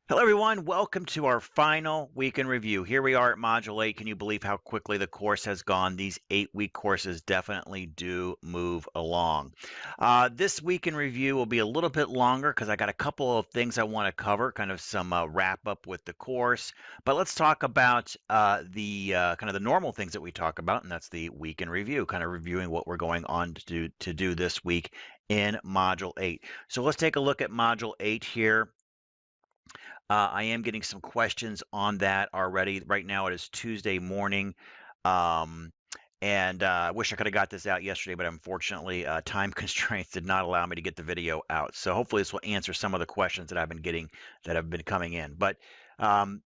Hello, everyone. Welcome to our final week in review. Here we are at Module 8. Can you believe how quickly the course has gone? These 8-week courses definitely do move along. This week in review will be a little bit longer because I got a couple of things I want to cover, kind of some wrap up with the course. But let's talk about the kind of the normal things that we talk about, and that's the week in review, kind of reviewing what we're going on to do this week in Module 8. So let's take a look at Module 8 here. I am getting some questions on that already. Right now it is Tuesday morning. Um, and I wish I could have got this out yesterday, but unfortunately, time constraints did not allow me to get the video out. So hopefully this will answer some of the questions that I've been getting that have been coming in. But um,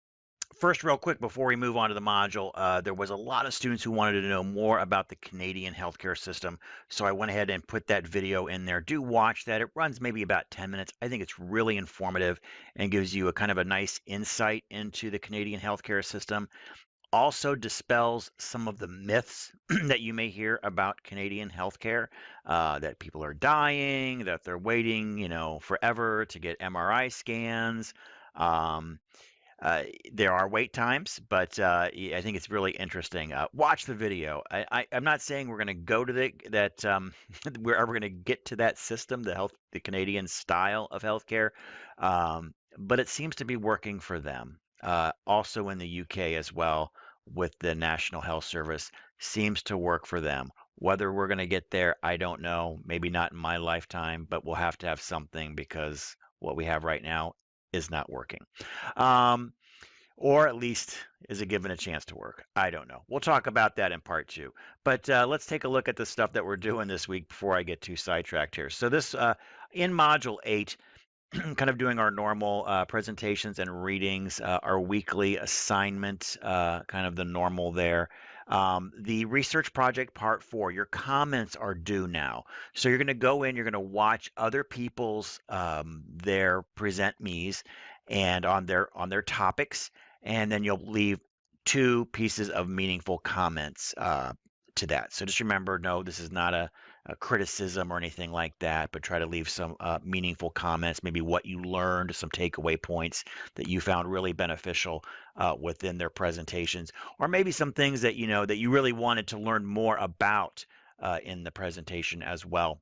first, real quick, before we move on to the module, there was a lot of students who wanted to know more about the Canadian healthcare system. So I went ahead and put that video in there. Do watch that. It runs maybe about 10 minutes. I think it's really informative and gives you a kind of a nice insight into the Canadian healthcare system. Also dispels some of the myths that you may hear about Canadian healthcare, that people are dying, that they're waiting, forever to get MRI scans. Um, there are wait times, but I think it's really interesting. Watch the video. I'm not saying we're going to go to that we're ever going to get to that system, the Canadian style of healthcare, but it seems to be working for them. Also in the UK as well, with the National Health Service, seems to work for them. Whether we're going to get there, I don't know. Maybe not in my lifetime, but we'll have to have something because what we have right now is not working. Um, or at least is it given a chance to work? I don't know. We'll talk about that in part two. But let's take a look at the stuff that we're doing this week before I get too sidetracked here. So this in Module 8, kind of doing our normal presentations and readings, our weekly assignment, kind of the normal there. The research project part 4, your comments are due now. So you're going to go in, you're going to watch other people's their present me's and on their topics, and then you'll leave 2 pieces of meaningful comments to that. So just remember, no, this is not a criticism or anything like that, but try to leave some meaningful comments, maybe what you learned, some takeaway points that you found really beneficial within their presentations, or maybe some things that that you really wanted to learn more about in the presentation as well.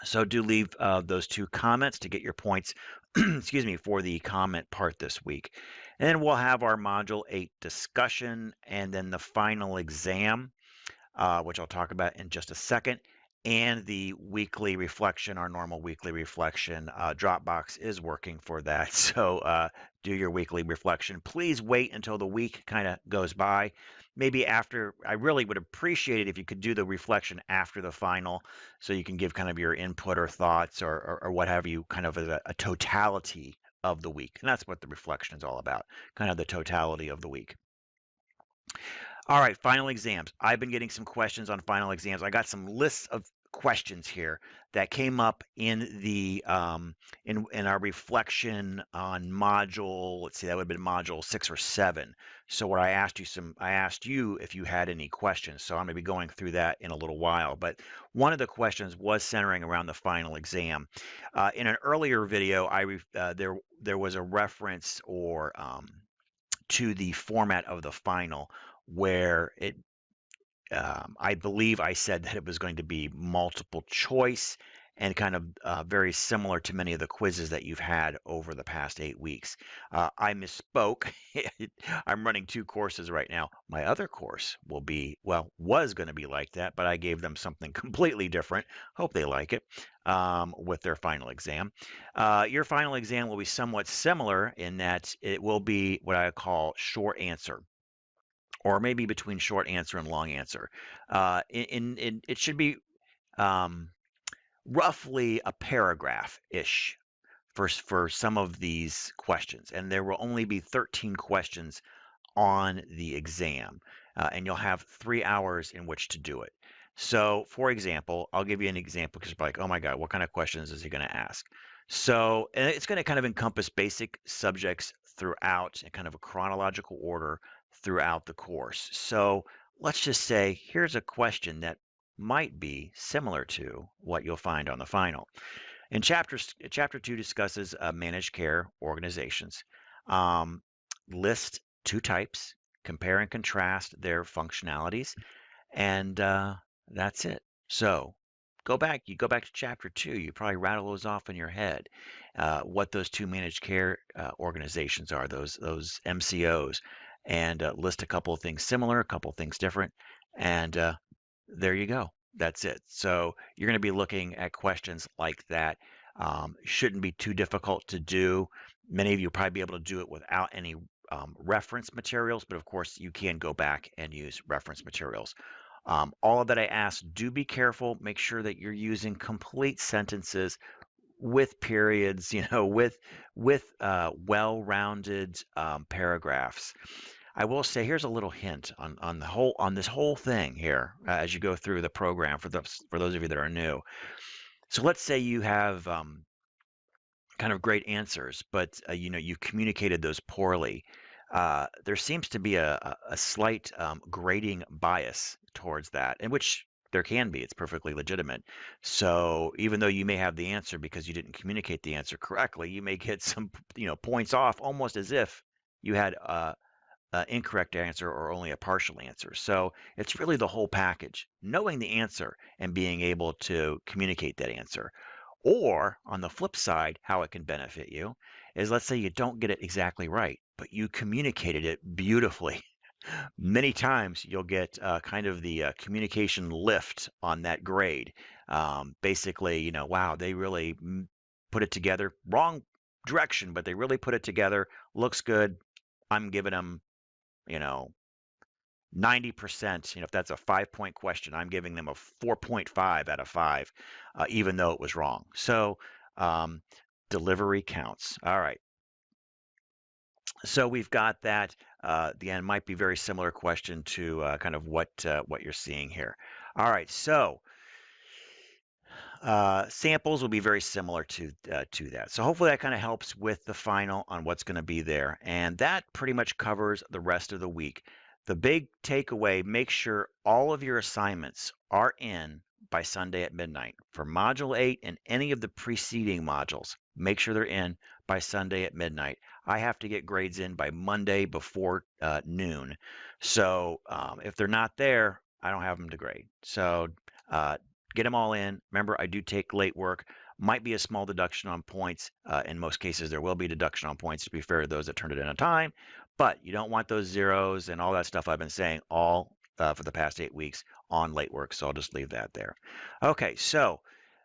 So do leave those 2 comments to get your points, excuse me, for the comment part this week. And then we'll have our Module 8 discussion and then the final exam, which I'll talk about in just a second, and the weekly reflection, our normal weekly reflection. Dropbox is working for that. So do your weekly reflection. Please wait until the week kind of goes by. Maybe after, I really would appreciate it if you could do the reflection after the final so you can give kind of your input or thoughts or what have you, kind of a totality of the week. And that's what the reflection is all about, kind of the totality of the week. All right, final exams. I've been getting some questions on final exams. I got some lists of questions here that came up in the in our reflection on module. Let's see, that would have been module 6 or 7. So what I asked you if you had any questions. So I'm going to be going through that in a little while. But one of the questions was centering around the final exam. In an earlier video, there was a reference or to the format of the final where I believe I said that it was going to be multiple choice and kind of very similar to many of the quizzes that you've had over the past 8 weeks. I misspoke. I'm running 2 courses right now. My other course was going to be like that, but I gave them something completely different. Hope they like it with their final exam. Your final exam will be somewhat similar in that it will be what I call short answer, or maybe between short answer and long answer. It should be um, roughly a paragraph-ish for some of these questions, and there will only be 13 questions on the exam, and you'll have 3 hours in which to do it. So, for example, I'll give you an example because you're like, oh my God, what kind of questions is he going to ask? So, and it's going to kind of encompass basic subjects throughout in kind of a chronological order throughout the course. So, let's just say here's a question that might be similar to what you'll find on the final. Chapter 2 discusses managed care organizations. Um, List two types, compare and contrast their functionalities, and that's it. So you go back to chapter two. You probably rattle those off in your head. What those two managed care organizations are, those MCOs, and list a couple of things similar, a couple of things different, and there you go. That's it. So you're going to be looking at questions like that. Shouldn't be too difficult to do. Many of you will probably be able to do it without any reference materials, but of course you can go back and use reference materials. All of that I asked, do be careful. Make sure that you're using complete sentences with periods, with well-rounded paragraphs. I will say here's a little hint on this whole thing here as you go through the program for those of you that are new. So let's say you have kind of great answers, but you've communicated those poorly. There seems to be a slight grading bias towards that, in which there can be. It's perfectly legitimate. So even though you may have the answer because you didn't communicate the answer correctly, you may get some points off, almost as if you had incorrect answer or only a partial answer. So it's really the whole package, knowing the answer and being able to communicate that answer. Or on the flip side, how it can benefit you is, let's say you don't get it exactly right, but you communicated it beautifully. Many times you'll get kind of the communication lift on that grade. Basically, wow, they really put it together. Wrong direction, but they really put it together. Looks good. I'm giving them, you know, 90%, if that's a 5 point question, I'm giving them a 4.5 out of 5, even though it was wrong. So um, delivery counts. All right. So we've got that. The end might be very similar question to kind of what you're seeing here. All right. So samples will be very similar to that. So hopefully that kind of helps with the final on what's going to be there. And that pretty much covers the rest of the week. The big takeaway, make sure all of your assignments are in by Sunday at midnight. For Module 8 and any of the preceding modules, make sure they're in by Sunday at midnight. I have to get grades in by Monday before noon. So if they're not there, I don't have them to grade. So uh, get them all in. Remember, I do take late work. Might be a small deduction on points. In most cases, there will be deduction on points, to be fair to those that turned it in on time. But you don't want those zeros and all that stuff I've been saying all for the past 8 weeks on late work. So I'll just leave that there. Okay, so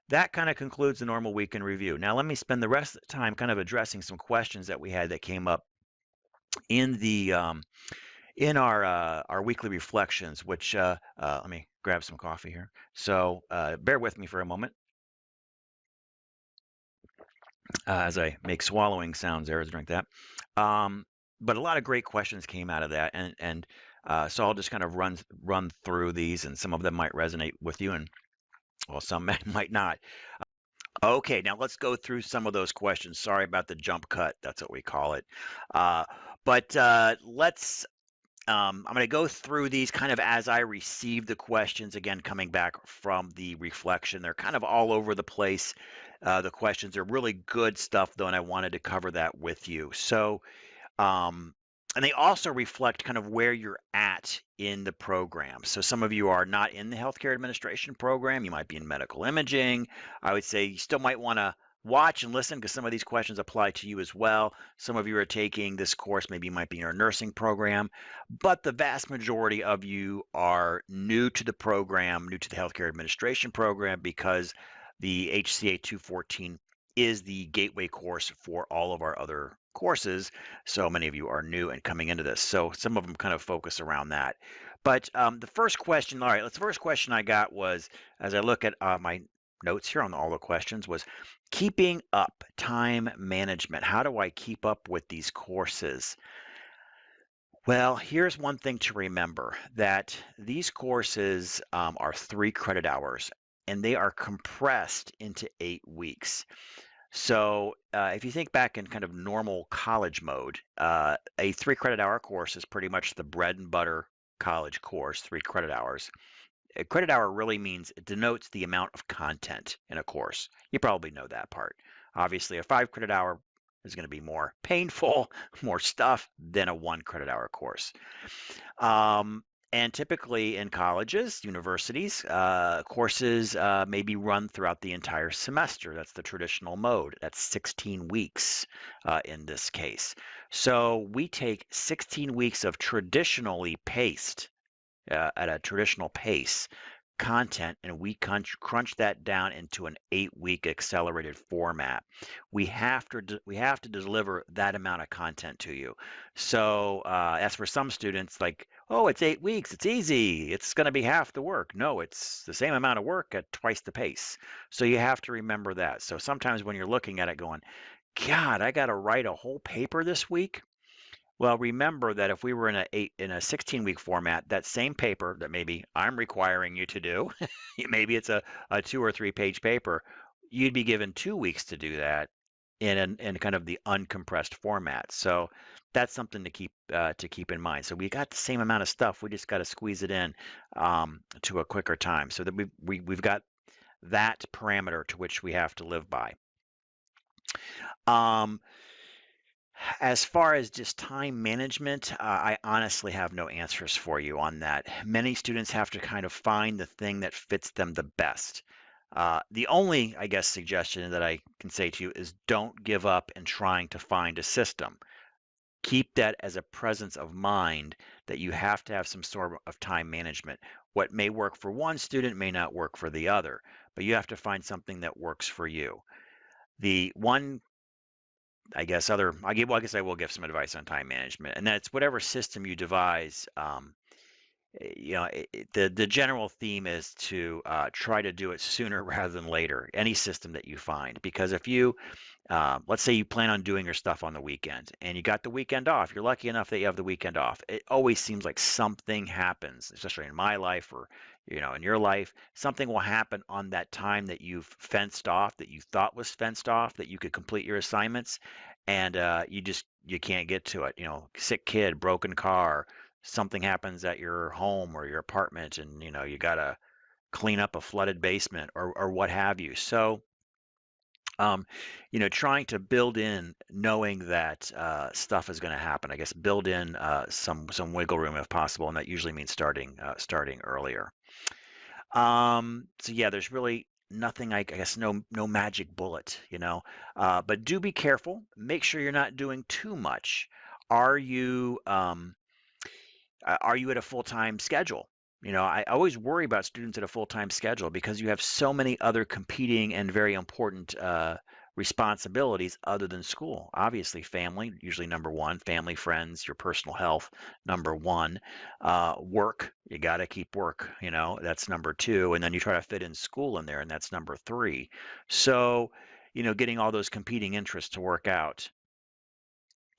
that kind of concludes the normal week in review. Now let me spend the rest of the time kind of addressing some questions that we had that came up in the in our weekly reflections, which let me grab some coffee here. So bear with me for a moment as I make swallowing sounds there as I drink that. But a lot of great questions came out of that, and so I'll just kind of run through these, and some of them might resonate with you, and well, some might not. Okay, now let's go through some of those questions. Sorry about the jump cut. That's what we call it. Uh, but let's I'm going to go through these kind of as I receive the questions, again, coming back from the reflection. They're kind of all over the place. The questions are really good stuff, though, and I wanted to cover that with you. So, um, and they also reflect kind of where you're at in the program. So some of you are not in the healthcare administration program. You might be in medical imaging. I would say you still might want to watch and listen because some of these questions apply to you as well. Some of you are taking this course, maybe you might be in your nursing program, but the vast majority of you are new to the program, new to the healthcare administration program, because the HCA 214 is the gateway course for all of our other courses. So many of you are new and coming into this. So some of them kind of focus around that. But the first question, all right, the first question I got was, as I look at my notes here on all the questions, was keeping up time management. How do I keep up with these courses? Well, here's one thing to remember, that these courses are 3 credit hours and they are compressed into 8 weeks. So if you think back in kind of normal college mode, a 3 credit hour course is pretty much the bread and butter college course, 3 credit hours. A credit hour really means it denotes the amount of content in a course. You probably know that part. Obviously, a 5 credit hour There's going to be more painful, more stuff than a 1 credit hour course. Um, and typically in colleges, universities, courses may be run throughout the entire semester. That's the traditional mode. That's 16 weeks in this case. So we take 16 weeks of traditionally paced at a traditional pace content, and we crunch that down into an 8 week accelerated format. We have to deliver that amount of content to you. So as for some students, like, oh, it's 8 weeks, it's easy, it's going to be half the work. No, it's the same amount of work at twice the pace. So you have to remember that. So sometimes when you're looking at it going, God, I got to write a whole paper this week. Well, remember that if we were in a 16-week format, that same paper that maybe I'm requiring you to do, maybe it's a 2 or 3 page paper, you'd be given 2 weeks to do that in kind of the uncompressed format. So that's something to keep in mind. So we got the same amount of stuff, we just got to squeeze it in to a quicker time. So that we've got that parameter to which we have to live by. Um, As far as just time management, I honestly have no answers for you on that. Many students have to kind of find the thing that fits them the best. The only, I guess, suggestion that I can say to you is don't give up in trying to find a system. Keep that as a presence of mind that you have to have some sort of time management. What may work for one student may not work for the other, but you have to find something that works for you. The one I guess I will give some advice on time management, and that's whatever system you devise. The general theme is to try to do it sooner rather than later. Any system that you find, because if you let's say you plan on doing your stuff on the weekend and you got the weekend off. You're lucky enough that you have the weekend off. It always seems like something happens, especially in my life or in your life. Something will happen on that time that you've fenced off, that you thought was fenced off, that you could complete your assignments, and you can't get to it. Sick kid, broken car, something happens at your home or your apartment, and you gotta clean up a flooded basement or what have you. So um, trying to build in knowing that stuff is going to happen. I guess build in some wiggle room if possible, and that usually means starting earlier. So yeah, there's really nothing. I guess no magic bullet, but do be careful. Make sure you're not doing too much. Are you um, are you at a full-time schedule? I always worry about students at a full-time schedule because you have so many other competing and very important responsibilities other than school. Obviously, family, usually number one, family, friends, your personal health, number one. Work, you got to keep work, that's number two. And then you try to fit in school in there, and that's number three. So, getting all those competing interests to work out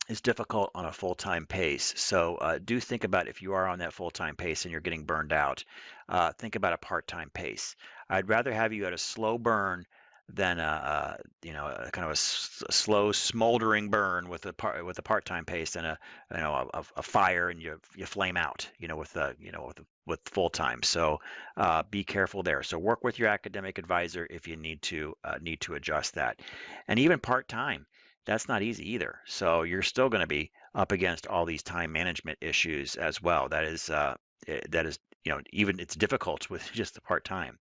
is difficult on a full-time pace. So do think about if you are on that full-time pace and you're getting burned out, think about a part-time pace. I'd rather have you at a slow burn than a kind of a slow smoldering burn with a part-time pace than a fire and you flame out, with full-time. So be careful there. So work with your academic advisor if you need to adjust that. And even part-time, that's not easy either. So you're still going to be up against all these time management issues as well. That is, even it's difficult with just the part time.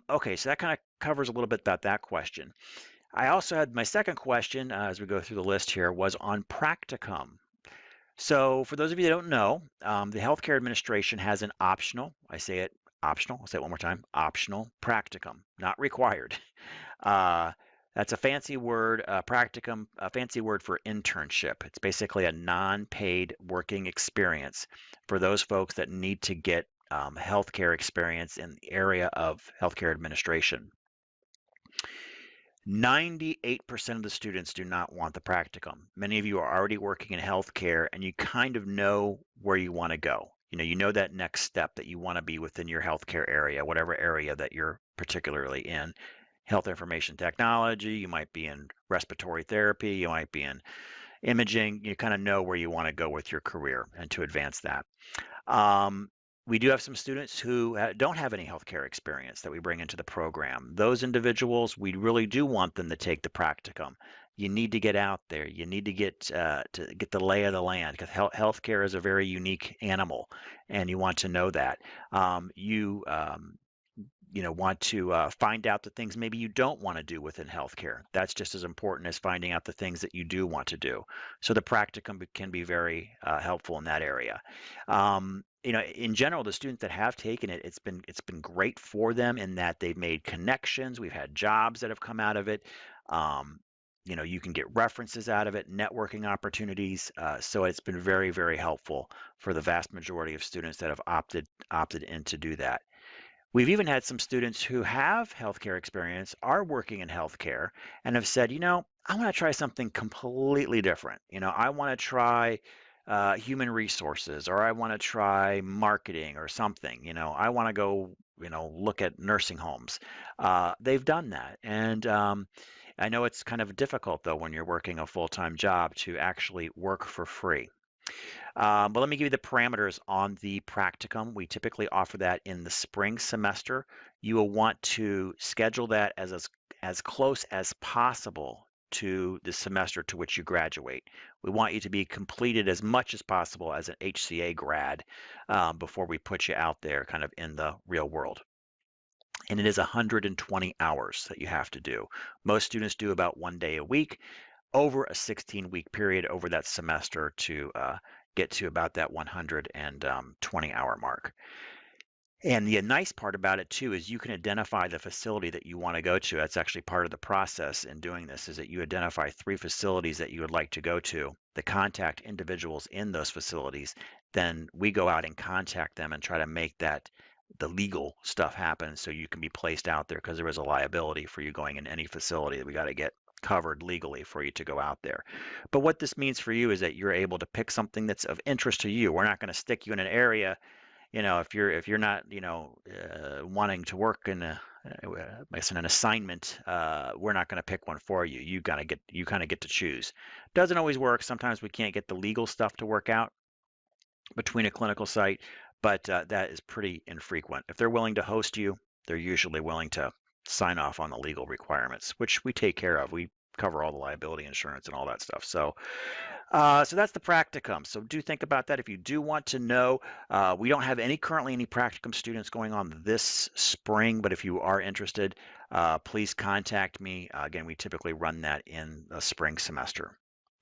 Okay, so that kind of covers a little bit about that question. I also had my second question as we go through the list here was on practicum. So for those of you that don't know, the Healthcare Administration has an optional, I say it optional, I'll say it one more time, optional practicum, not required. Uh, that's a fancy word, practicum, a fancy word for internship. It's basically a non-paid working experience for those folks that need to get healthcare experience in the area of healthcare administration. 98% of the students do not want the practicum. Many of you are already working in healthcare and you kind of know where you want to go. You know that next step that you want to be within your healthcare area, whatever area that you're particularly in. Health information technology, you might be in respiratory therapy, you might be in imaging. You kind of know where you want to go with your career and to advance that. Um, we do have some students who don't have any healthcare experience that we bring into the program. Those individuals, we really do want them to take the practicum you need to get out there. You need to get the lay of the land because healthcare is a very unique animal, and you want to know that. You want to find out the things maybe you don't want to do within healthcare. That's just as important as finding out the things that you do want to do. So the practicum can be very helpful in that area. In general, the students that have taken it, it's been great for them in that they've made connections. We've had jobs that have come out of it. Um, you can get references out of it, networking opportunities. So it's been very, very helpful for the vast majority of students that have opted in to do that. We've even had some students who have healthcare experience, are working in healthcare, and have said, I want to try something completely different. I want to try human resources, or I want to try marketing or something. I want to go, look at nursing homes. They've done that. And I know it's kind of difficult, though, when you're working a full-time job to actually work for free. But let me give you the parameters on the practicum. We typically offer that in the spring semester. You will want to schedule that as close as possible to the semester to which you graduate. We want you to be completed as much as possible as an HCA grad before we put you out there kind of in the real world. And it is 120 hours that you have to do. Most students do about 1 day a week over a 16-week period over that semester to get to about that 120-hour mark. And the nice part about it too is you can identify the facility that you want to go to. That's actually part of the process in doing this, is that you identify 3 facilities that you would like to go to, the contact individuals in those facilities. Then we go out and contact them and try to make the legal stuff happen so you can be placed out there, because there is a liability for you going in any facility that we got to get covered legally for you to go out there. But what this means for you is that you're able to pick something that's of interest to you. We're not going to stick you in an area, if you're not, wanting to work in an assignment, we're not going to pick one for you. You kind of get to choose. Doesn't always work. Sometimes we can't get the legal stuff to work out between a clinical site, but that is pretty infrequent. If they're willing to host you, they're usually willing to sign off on the legal requirements, which we take care of. We cover all the liability insurance and all that stuff. So that's the practicum. So do think about that if you do want to know. We don't have currently any practicum students going on this spring, but if you are interested, please contact me. Again, we typically run that in the spring semester.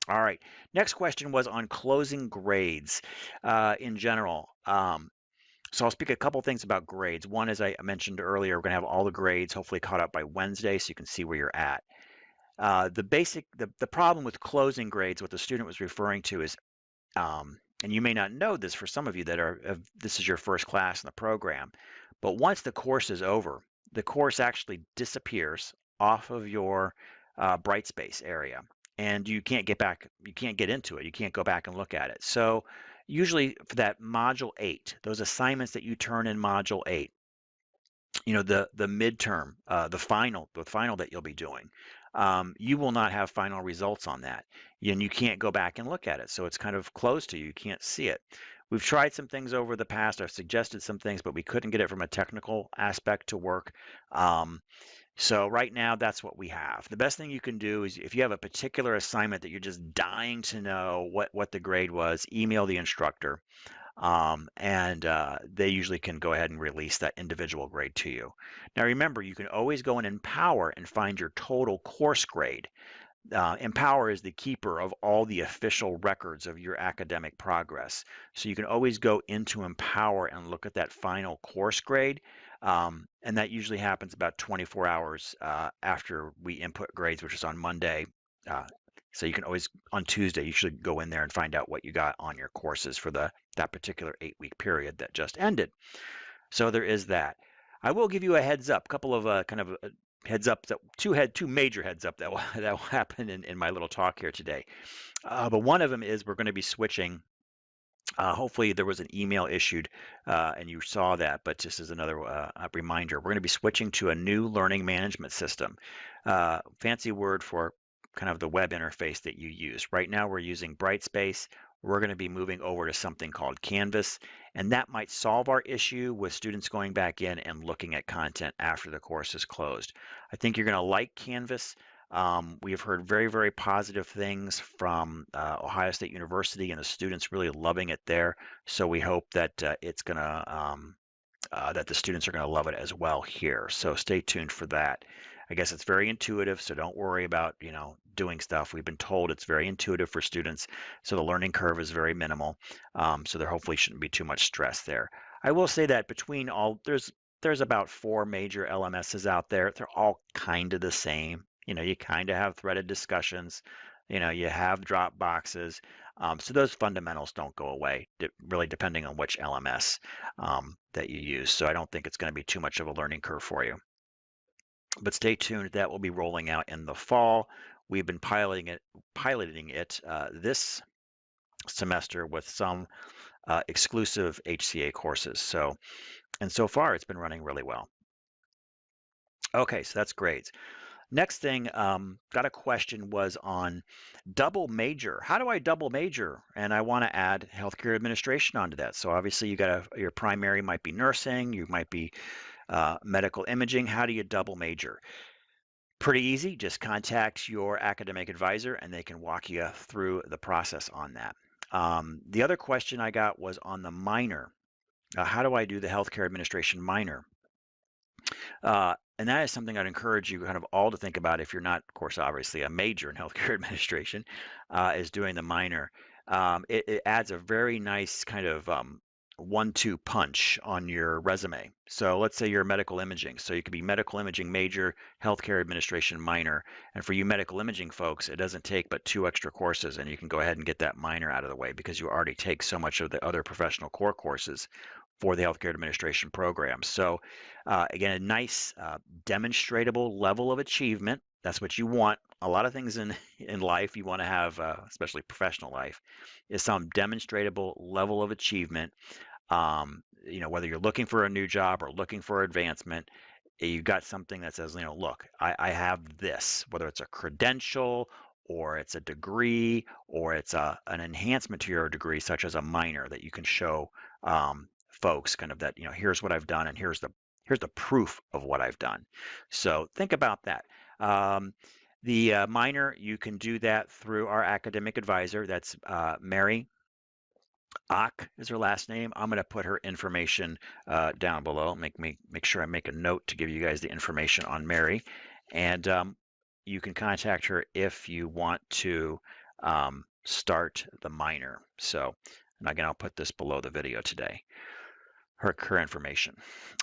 All right. Next question was on closing grades in general. So I'll speak a couple things about grades. One, as I mentioned earlier, we're going to have all the grades hopefully caught up by Wednesday, so you can see where you're at. The problem with closing grades, what the student was referring to is, and you may not know this for some of you this is your first class in the program, but once the course is over, the course actually disappears off of your Brightspace area, and you can't get into it. You can't go back and look at it. So usually for that module 8, those assignments that you turn in module 8, the midterm, the final that you'll be doing, you will not have final results on that, and you can't go back and look at it. So it's kind of closed to you. You can't see it. We've tried some things over the past. I've suggested some things, but we couldn't get it from a technical aspect to work. So right now, that's what we have. The best thing you can do is, if you have a particular assignment that you're just dying to know what the grade was, email the instructor. And they usually can go ahead and release that individual grade to you. Now remember, you can always go in Empower and find your total course grade. Empower is the keeper of all the official records of your academic progress. So you can always go into Empower and look at that final course grade. And that usually happens about 24 hours after we input grades, which is on Monday. So you can always, on Tuesday, you should go in there and find out what you got on your courses for that particular 8-week period that just ended. So there is that. I will give you a heads up, a couple of heads up, two major heads up that will happen in my little talk here today. But one of them is we're going to be switching. Hopefully there was an email issued and you saw that, but just as another reminder, we're going to be switching to a new learning management system. Fancy word for kind of the web interface that you use. Right now we're using Brightspace. We're going to be moving over to something called Canvas, and that might solve our issue with students going back in and looking at content after the course is closed. I think you're going to like Canvas. We have heard very, very positive things from Ohio State University and the students really loving it there. So we hope that it's going to that the students are going to love it as well here. So stay tuned for that. I guess it's very intuitive, so don't worry about, doing stuff. We've been told it's very intuitive for students, so the learning curve is very minimal. So there hopefully shouldn't be too much stress there. I will say that between all, there's about four major LMSs out there. They're all kind of the same. You kind of have threaded discussions. You have drop boxes. So those fundamentals don't go away, really depending on which LMS that you use. So I don't think it's going to be too much of a learning curve for you. But stay tuned. That will be rolling out in the fall. We've been piloting it this semester with some exclusive HCA courses. And so far, it's been running really well. Okay, so that's great. Next thing, got a question was on double major. How do I double major? And I want to add healthcare administration onto that. So obviously your primary might be nursing, you might be medical imaging. How do you double major? Pretty easy. Just contact your academic advisor and they can walk you through the process on that. The other question I got was on the minor. How do I do the healthcare administration minor? And that is something I'd encourage you kind of all to think about if you're not, of course, obviously a major in healthcare administration, is doing the minor. It adds a very nice kind of 1-2 punch on your resume. So let's say you're medical imaging. So you could be medical imaging major, healthcare administration minor. And for you medical imaging folks, it doesn't take but 2 extra courses, and you can go ahead and get that minor out of the way because you already take so much of the other professional core courses for the healthcare administration program. So again, a nice demonstratable level of achievement. That's what you want. A lot of things in life you want to have, especially professional life, is some demonstratable level of achievement. Whether you're looking for a new job or looking for advancement, you've got something that says, look, I have this, whether it's a credential or it's a degree or it's an enhancement to your degree, such as a minor that you can show folks kind of that, here's what I've done and here's the proof of what I've done. So think about that. The minor, you can do that through our academic advisor. That's Mary Ock is her last name. I'm going to put her information down below. Make sure I make a note to give you guys the information on Mary, and you can contact her if you want to start the minor. So, and again, I'll put this below the video today. Her information.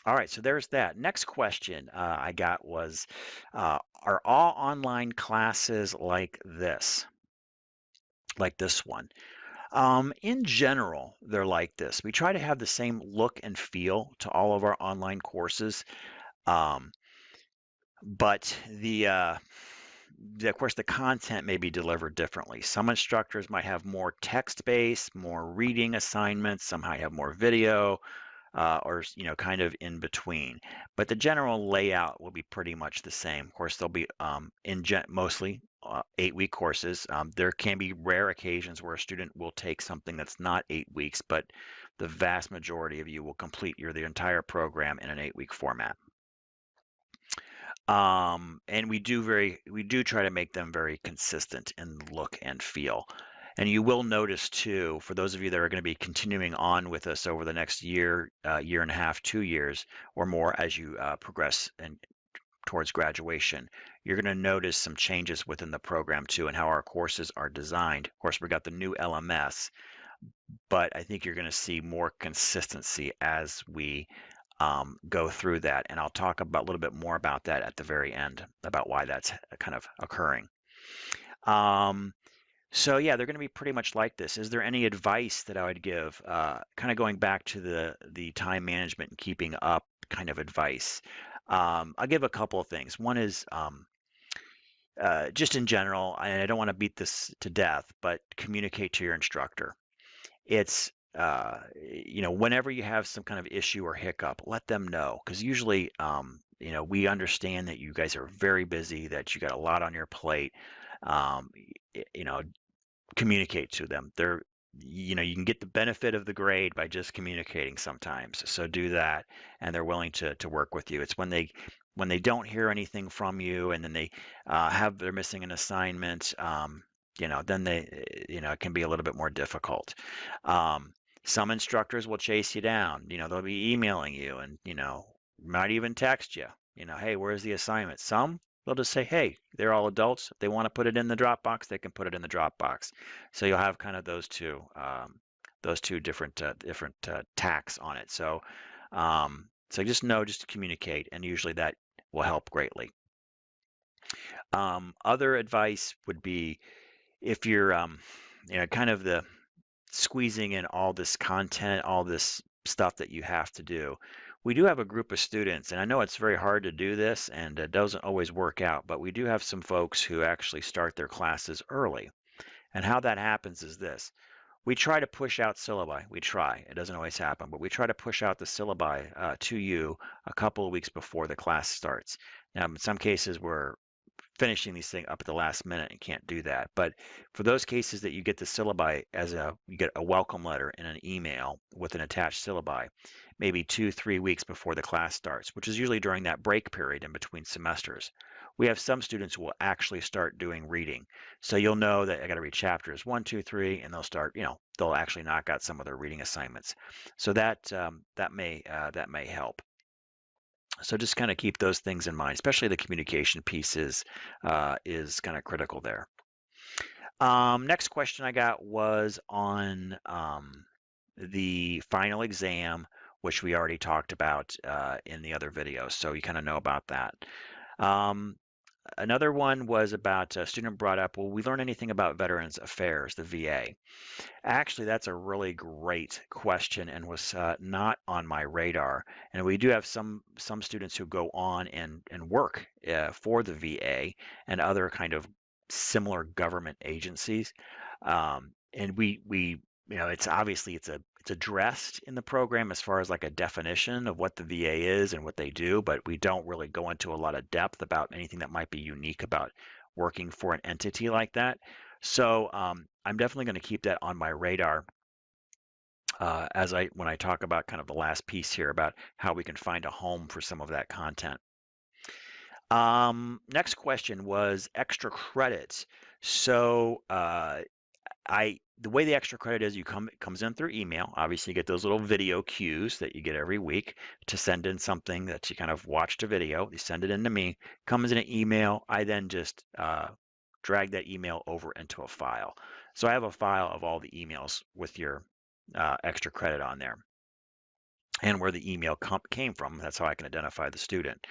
All right, so there's that. Next question I got was, are all online classes like this one? In general, they're like this. We try to have the same look and feel to all of our online courses, but of course, the content may be delivered differently. Some instructors might have more text-based, more reading assignments. Some might have more video, or kind of in between. But the general layout will be pretty much the same. Of course, they'll be mostly 8-week courses. There can be rare occasions where a student will take something that's not 8 weeks, but the vast majority of you will complete the entire program in an 8-week format. And we do try to make them very consistent in look and feel. And you will notice too, for those of you that are going to be continuing on with us over the next year, year and a half, 2 years or more as you progress and towards graduation, you're going to notice some changes within the program too and how our courses are designed. Of course, we've got the new LMS, but I think you're going to see more consistency as we go through that. And I'll talk a little bit more about that at the very end, about why that's kind of occurring. So yeah, they're going to be pretty much like this. Is there any advice that I would give? Kind of going back to the time management and keeping up kind of advice. I'll give a couple of things. One is just in general, and I don't want to beat this to death, but communicate to your instructor. It's whenever you have some kind of issue or hiccup, let them know, because usually we understand that you guys are very busy, that you got a lot on your plate. Um, Communicate to them. You can get the benefit of the grade by just communicating sometimes. So do that, and they're willing to work with you. It's when they when they don't hear anything from you, and then they're missing an assignment, then it can be a little bit more difficult. Um, some instructors will chase you down. They'll be emailing you, and might even text you. Hey, where's the assignment? Some they'll just say, hey, they're all adults. If they want to put it in the Dropbox, they can put it in the Dropbox. So you'll have kind of those two different tacks on it. So just to communicate, and usually that will help greatly. Other advice would be, if you're kind of the squeezing in all this content, all this stuff that you have to do. We do have a group of students, and I know it's very hard to do this, and it doesn't always work out, but we do have some folks who actually start their classes early. And how that happens is this. We try to push out syllabi. We try. It doesn't always happen, but we try to push out the syllabi to you a couple of weeks before the class starts. Now, in some cases, we're finishing these things up at the last minute and can't do that. But for those cases that you get the syllabi you get a welcome letter in an email with an attached syllabi, maybe 2-3 weeks before the class starts, which is usually during that break period in between semesters. We have some students who will actually start doing reading. So you'll know that I got to read chapters 1, 2, 3, and they'll actually knock out some of their reading assignments. So that may help. So just kind of keep those things in mind, especially the communication piece is kind of critical there. Next question I got was on the final exam, which we already talked about in the other video, so you kind of know about that. Another one was about a student brought up, will we learn anything about Veterans Affairs, the VA? Actually, that's a really great question, and was not on my radar. And we do have some students who go on and work for the VA and other kind of similar government agencies. And we it's obviously it's addressed in the program as far as like a definition of what the VA is and what they do, but we don't really go into a lot of depth about anything that might be unique about working for an entity like that. So I'm definitely going to keep that on my radar when I talk about kind of the last piece here about how we can find a home for some of that content. Next question was extra credits. So the way the extra credit is, it comes in through email. Obviously, you get those little video cues that you get every week to send in something that you kind of watched a video. You send it in to me, comes in an email. I then just drag that email over into a file. So I have a file of all the emails with your extra credit on there and where the email came from. That's how I can identify the student.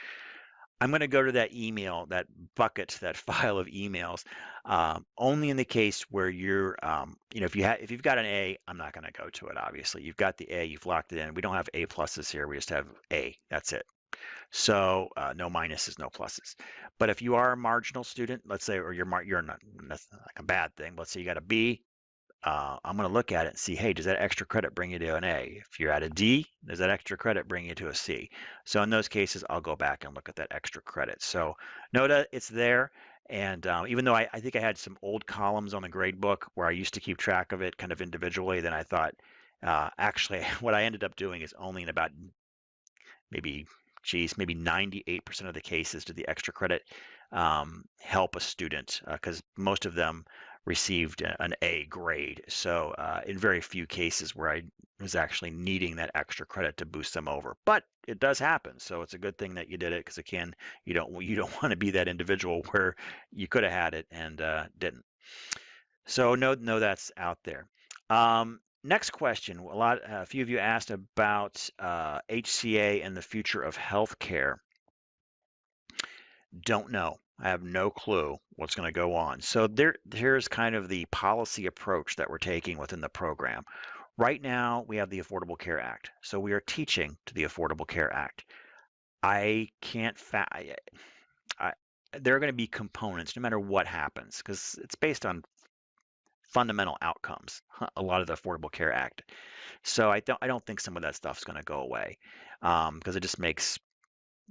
I'm going to go to that email, that bucket, that file of emails, only in the case where you're, if you've got an A, I'm not going to go to it. Obviously, you've got the A, you've locked it in. We don't have A pluses here. We just have A. That's it. So no minuses, no pluses. But if you are a marginal student, let's say, or you're not, that's like a bad thing. Let's say you got a B. I'm going to look at it and see, hey, does that extra credit bring you to an A? If you're at a D, does that extra credit bring you to a C? So in those cases, I'll go back and look at that extra credit. So know that it's there. And even though I think I had some old columns on the grade book where I used to keep track of it kind of individually, then I thought, actually, what I ended up doing is only in about maybe 98% of the cases did the extra credit help a student, because most of them received an A grade. So in very few cases where I was actually needing that extra credit to boost them over, but it does happen. So it's a good thing that you did it, because again, you don't want to be that individual where you could have had it and didn't. So know that's out there. Next question. A few of you asked about HCA and the future of healthcare. Don't know. I have no clue what's going to go on. So here's kind of the policy approach that we're taking within the program. Right now, we have the Affordable Care Act. So we are teaching to the Affordable Care Act. I can't there are going to be components no matter what happens, because it's based on fundamental outcomes, a lot of the Affordable Care Act. So I don't think some of that stuff is going to go away, because it just makes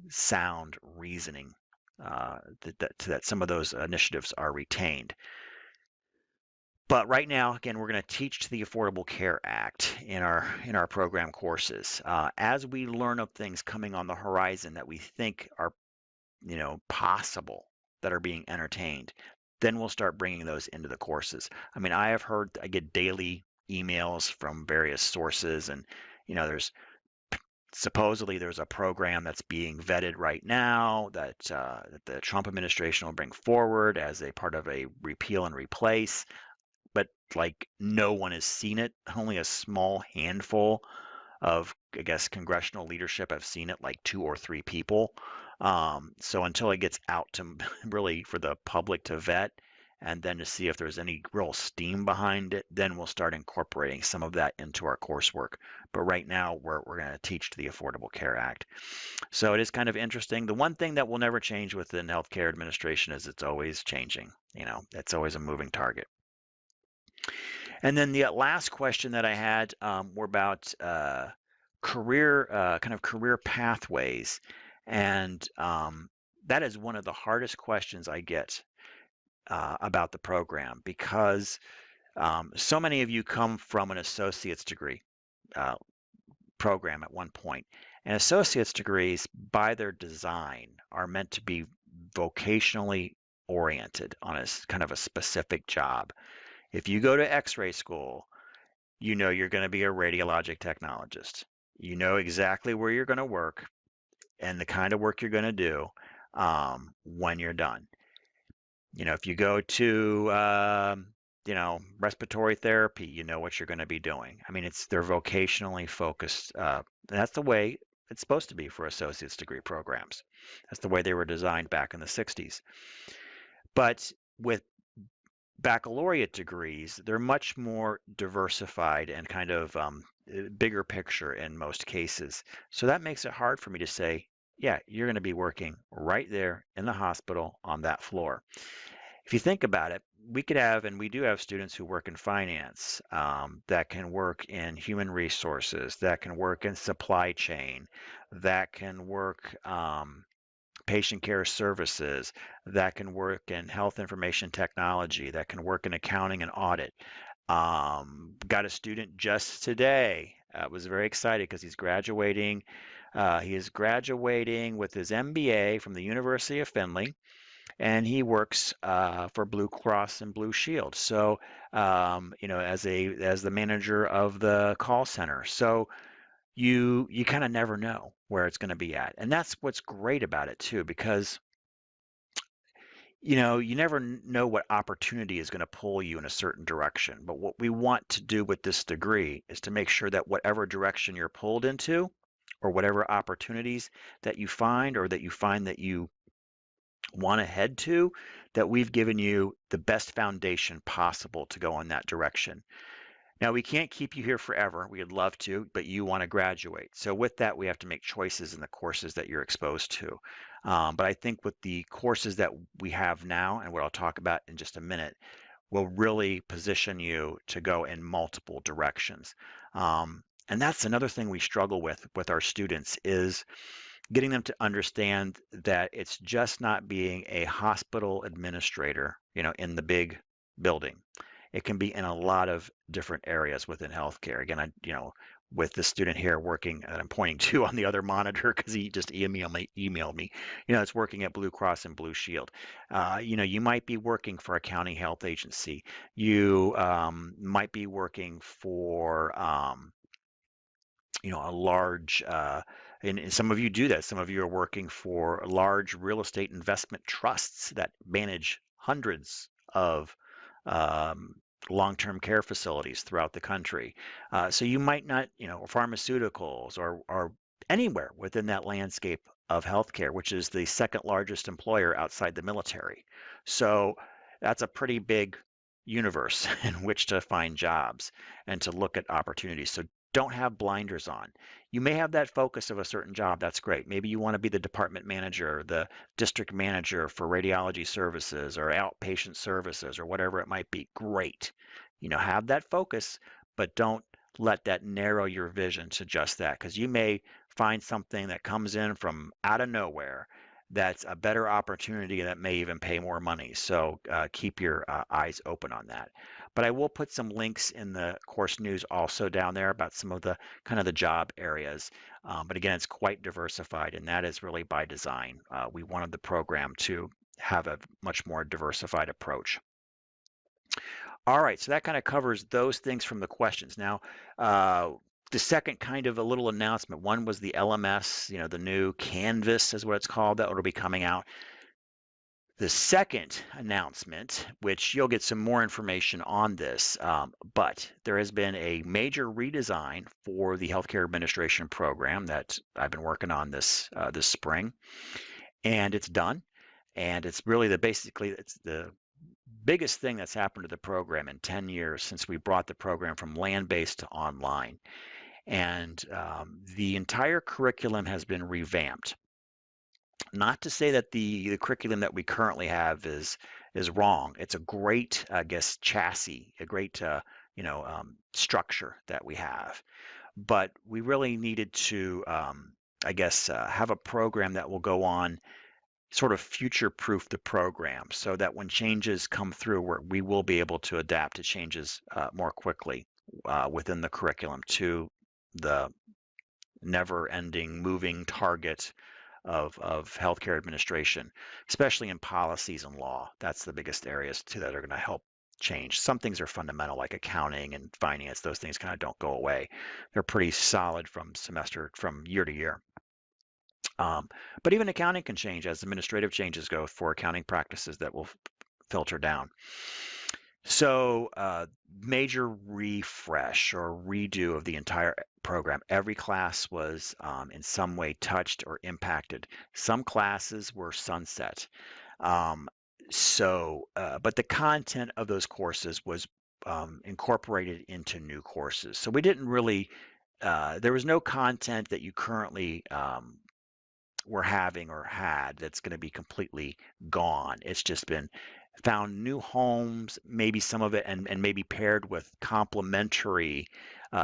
sound reasoning that some of those initiatives are retained. But right now, again, we're going to teach to the Affordable Care Act in our program courses. As we learn of things coming on the horizon that we think are possible that are being entertained, then we'll start bringing those into the courses. I mean, I get daily emails from various sources, and there's supposedly there's a program that's being vetted right now that the Trump administration will bring forward as a part of a repeal and replace, but like no one has seen it. Only a small handful of, I guess, congressional leadership have seen it, like two or three people. So until it gets out to really for the public to vet and then to see if there's any real steam behind it, then we'll start incorporating some of that into our coursework. But right now, we're going to teach the Affordable Care Act. So it is kind of interesting. The one thing that will never change within healthcare administration is it's always changing. It's always a moving target. And then the last question that I had were about kind of career pathways, and that is one of the hardest questions I get about the program because so many of you come from an associate's degree uh, program at one point, and associate's degrees, by their design, are meant to be vocationally oriented on a kind of a specific job. If you go to X-ray school, you're going to be a radiologic technologist. You know exactly where you're going to work and the kind of work you're going to do when you're done. If you go to respiratory therapy, you know what you're going to be doing. I mean, they're vocationally focused. That's the way it's supposed to be for associate's degree programs. That's the way they were designed back in the 60s. But with baccalaureate degrees, they're much more diversified and kind of bigger picture in most cases. So that makes it hard for me to say, yeah, you're going to be working right there in the hospital on that floor. If you think about it, we could have, and we do have students who work in finance, that can work in human resources, that can work in supply chain, that can work patient care services, that can work in health information technology, that can work in accounting and audit. Got a student just today. Was very excited because he's graduating. He is graduating with his MBA from the University of Findlay, and he works for Blue Cross and Blue Shield. So, as the manager of the call center. So you kind of never know where it's going to be at. And that's what's great about it too, because you never know what opportunity is going to pull you in a certain direction. But what we want to do with this degree is to make sure that whatever direction you're pulled into, or whatever opportunities that you find, or that you find that you want to head to, that we've given you the best foundation possible to go in that direction. Now, we can't keep you here forever. We'd love to, but you want to graduate. So with that, we have to make choices in the courses that you're exposed to. But I think with the courses that we have now, and what I'll talk about in just a minute, will really position you to go in multiple directions. And that's another thing we struggle with our students, is getting them to understand that it's just not being a hospital administrator, in the big building. It can be in a lot of different areas within healthcare. Again, with the student here working that I'm pointing to on the other monitor because he just emailed me, it's working at Blue Cross and Blue Shield. You might be working for a county health agency. You might be working for a large, and some of you do that. Some of you are working for large real estate investment trusts that manage hundreds of long-term care facilities throughout the country. So you might not, pharmaceuticals or anywhere within that landscape of healthcare, which is the second largest employer outside the military. So that's a pretty big universe in which to find jobs and to look at opportunities. So don't have blinders on. You may have that focus of a certain job. That's great. Maybe you want to be the department manager, the district manager for radiology services or outpatient services or whatever it might be. Great. Have that focus, but don't let that narrow your vision to just that, because you may find something that comes in from out of nowhere that's a better opportunity that may even pay more money. So keep your eyes open on that. But I will put some links in the course news also down there about some of the kind of the job areas. But again, it's quite diversified, and that is really by design. We wanted the program to have a much more diversified approach. All right, so that kind of covers those things from the questions. Now, uh, the second kind of a little announcement, one was the LMS, the new Canvas is what it's called, that will be coming out. The second announcement, which you'll get some more information on this, but there has been a major redesign for the healthcare administration program that I've been working on this spring, and it's done. And it's really it's the biggest thing that's happened to the program in 10 years since we brought the program from land-based to online. And the entire curriculum has been revamped. Not to say that the curriculum that we currently have is wrong. It's a great, I guess, chassis, a great structure that we have. But we really needed to, I guess, have a program that will go on sort of future-proof the program so that when changes come through, we will be able to adapt to changes more quickly within the curriculum to the never-ending moving target of healthcare administration, especially in policies and law. That's the biggest areas too that are going to help change. Some things are fundamental, like accounting and finance. Those things kind of don't go away. They're pretty solid from year to year. Um, but even accounting can change as administrative changes go for accounting practices that will filter down. So, major refresh or redo of the entire program. Every class was in some way touched or impacted. Some classes were sunset. Um, but the content of those courses was incorporated into new courses. So we didn't really, there was no content that you currently were having or had that's going to be completely gone. It's just been found new homes, maybe some of it, and maybe paired with complementary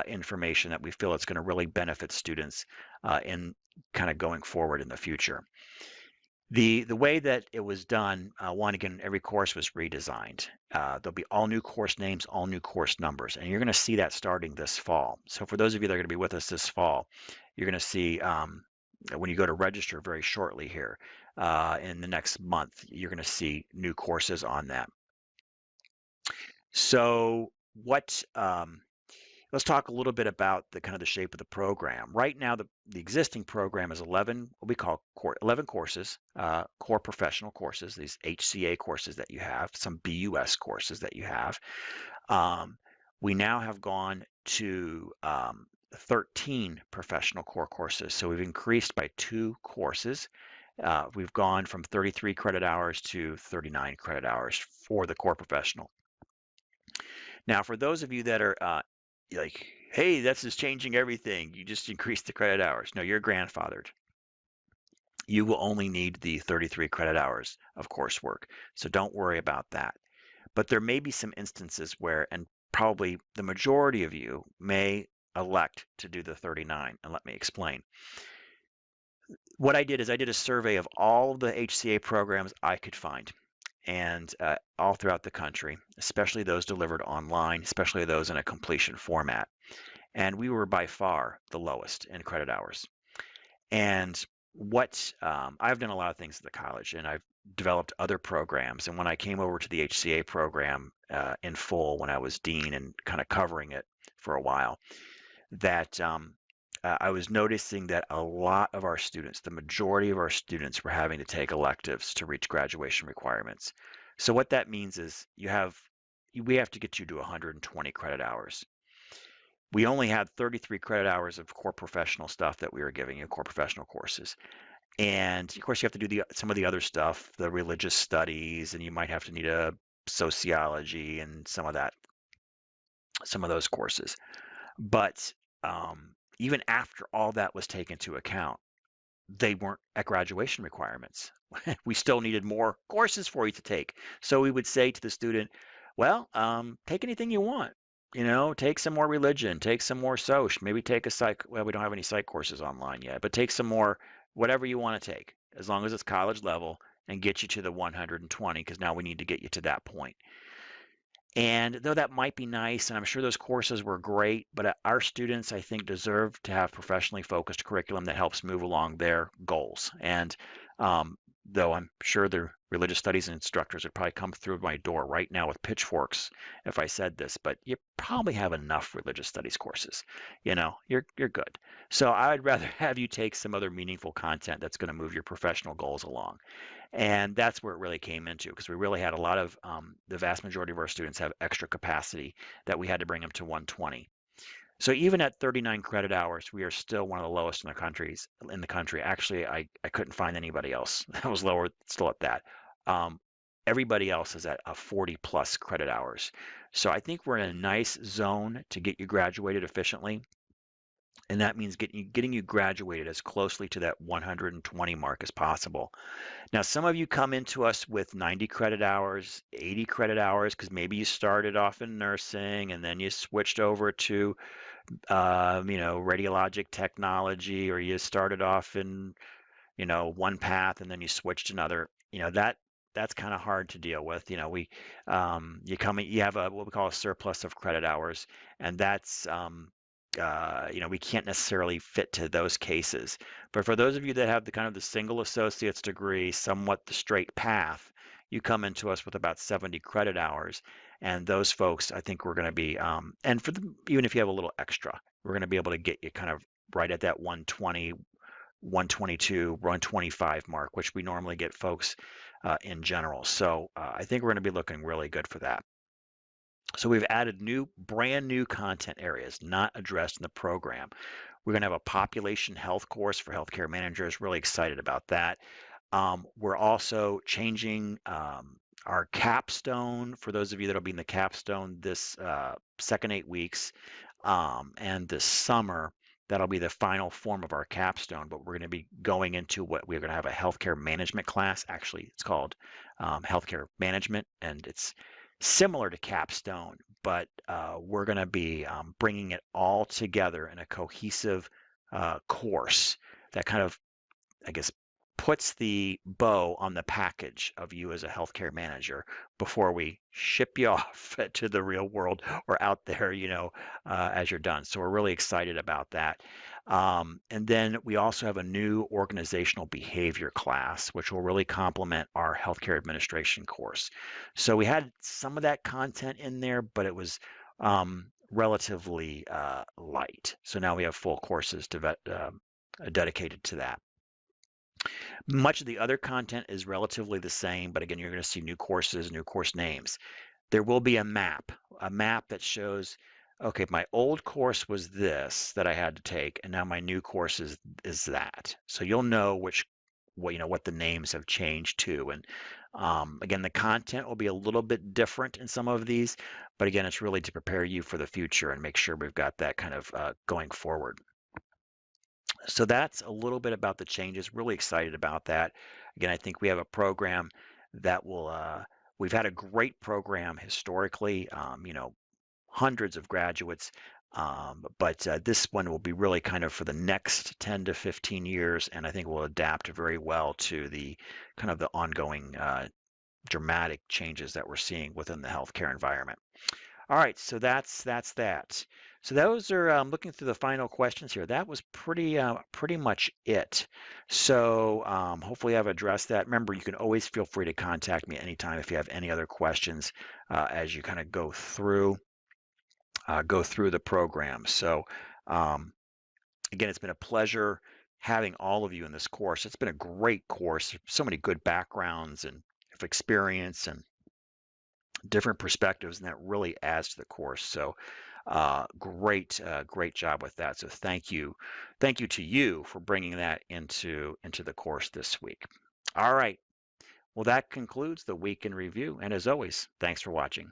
information that we feel it's going to really benefit students in kind of going forward in the future. The way that it was done, one again, every course was redesigned. There'll be all new course names, all new course numbers, and you're going to see that starting this fall. So for those of you that are going to be with us this fall, you're going to see when you go to register very shortly here in the next month, you're going to see new courses on that. So let's talk a little bit about the kind of the shape of the program. Right now, the existing program is 11, what we call 11 courses, core professional courses, these HCA courses that you have, some BUS courses that you have. We now have gone to 13 professional core courses. So we've increased by 2 courses. We've gone from 33 credit hours to 39 credit hours for the core professional. Now, for those of you that are like, hey, this is changing everything. You just increased the credit hours. No, you're grandfathered. You will only need the 33 credit hours of coursework. So don't worry about that. But there may be some instances where, and probably the majority of you may elect to do the 39. And let me explain. What I did is I did a survey of all of the HCA programs I could find, and all throughout the country, especially those delivered online, especially those in a completion format. And we were by far the lowest in credit hours. And I've done a lot of things at the college, and I've developed other programs. And when I came over to the HCA program in full, when I was dean and kind of covering it for a while, that I was noticing that a lot of our students, the majority of our students, were having to take electives to reach graduation requirements. So what that means is we have to get you to 120 credit hours. We only had 33 credit hours of core professional stuff that we were giving you, core professional courses. And of course, you have to do some of the other stuff, the religious studies, and you might have to need a sociology and some of those courses. But even after all that was taken into account, they weren't at graduation requirements. We still needed more courses for you to take. So we would say to the student, well, take anything you want. Take some more religion, take some more social, maybe take a psych. Well, we don't have any psych courses online yet, but take some more, whatever you want to take. as long as it's college level, and get you to the 120, because now we need to get you to that point. And though that might be nice, and I'm sure those courses were great, but our students, I think, deserve to have professionally focused curriculum that helps move along their goals. And though I'm sure the religious studies instructors would probably come through my door right now with pitchforks if I said this, but you probably have enough religious studies courses. You're good. So I would rather have you take some other meaningful content that's going to move your professional goals along. And that's where it really came into, because we really had a lot of the vast majority of our students have extra capacity that we had to bring them to 120. So even at 39 credit hours, we are still one of the lowest in the country. Actually, I couldn't find anybody else that was lower still at that. Um, Everybody else is at a 40 plus credit hours. So I think we're in a nice zone to get you graduated efficiently. And that means getting you graduated as closely to that 120 mark as possible. Now, some of you come into us with 90 credit hours, 80 credit hours, because maybe you started off in nursing and then you switched over to, radiologic technology, or you started off in, one path and then you switched another. That's kind of hard to deal with. You have what we call a surplus of credit hours, and that's we can't necessarily fit to those cases. But for those of you that have the kind of the single associate's degree, somewhat the straight path, you come into us with about 70 credit hours. And those folks, I think we're going to be, and for them, even if you have a little extra, we're going to be able to get you kind of right at that 120, 122, 125 mark, which we normally get folks in general. So I think we're going to be looking really good for that. So we've added brand new content areas not addressed in the program. We're going to have a population health course for healthcare managers. Really excited about that. We're also changing our capstone for those of you that'll be in the capstone this second 8 weeks, and this summer. That'll be the final form of our capstone, but we're going to be going into what we're going to have a healthcare management class. Actually, it's called healthcare management, and it's similar to capstone, but we're going to be bringing it all together in a cohesive course that kind of, I guess, puts the bow on the package of you as a healthcare manager before we ship you off to the real world or out there, as you're done. So we're really excited about that. And then we also have a new organizational behavior class, which will really complement our healthcare administration course. So we had some of that content in there, but it was relatively light. So now we have full courses dedicated to that. Much of the other content is relatively the same, but again, you're going to see new courses, new course names. There will be a map that shows, okay, my old course was this that I had to take, and now my new course is that. So you'll know what the names have changed to. And again, the content will be a little bit different in some of these, but again, it's really to prepare you for the future and make sure we've got that kind of going forward. So that's a little bit about the changes. Really excited about that. Again, I think we have a program that will, we've had a great program historically, hundreds of graduates, but this one will be really kind of for the next 10 to 15 years, and I think will adapt very well to the kind of the ongoing dramatic changes that we're seeing within the healthcare environment. All right, so that's that. So those are looking through the final questions here. That was pretty much it. So hopefully I've addressed that. Remember, you can always feel free to contact me anytime if you have any other questions as you kind of go through the program. So again, it's been a pleasure having all of you in this course. It's been a great course. So many good backgrounds and experience and different perspectives, and that really adds to the course. So great job with that. So thank you to you for bringing that into the course this week. All right, well, that concludes the week in review, and as always, thanks for watching.